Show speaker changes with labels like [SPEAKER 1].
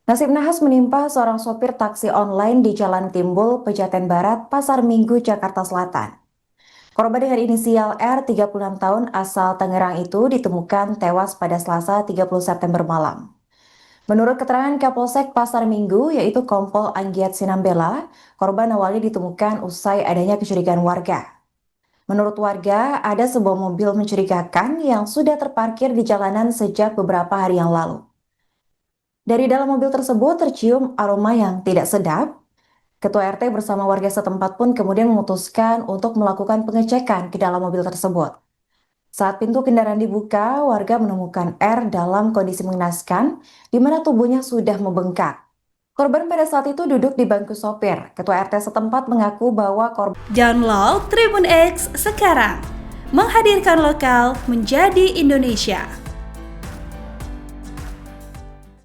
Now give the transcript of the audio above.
[SPEAKER 1] Nasib nahas menimpa seorang sopir taksi online di Jalan Timbul, Pejaten Barat, Pasar Minggu, Jakarta Selatan. Korban dengan inisial R, 36 tahun, asal Tangerang itu ditemukan tewas pada Selasa 30 September malam. Menurut keterangan Kapolsek Pasar Minggu, yaitu Kompol Anggiat Sinambela, korban awalnya ditemukan usai adanya kecurigaan warga. Menurut warga, ada sebuah mobil mencurigakan yang sudah terparkir di jalanan sejak beberapa hari yang lalu. Dari dalam mobil tersebut tercium aroma yang tidak sedap. Ketua RT bersama warga setempat pun kemudian memutuskan untuk melakukan pengecekan ke dalam mobil tersebut. Saat pintu kendaraan dibuka, warga menemukan R dalam kondisi mengenaskan, di mana tubuhnya sudah membengkak. Korban pada saat itu duduk di bangku sopir. Ketua RT setempat mengaku bahwa korban
[SPEAKER 2] Download Tribun X sekarang, menghadirkan lokal menjadi Indonesia.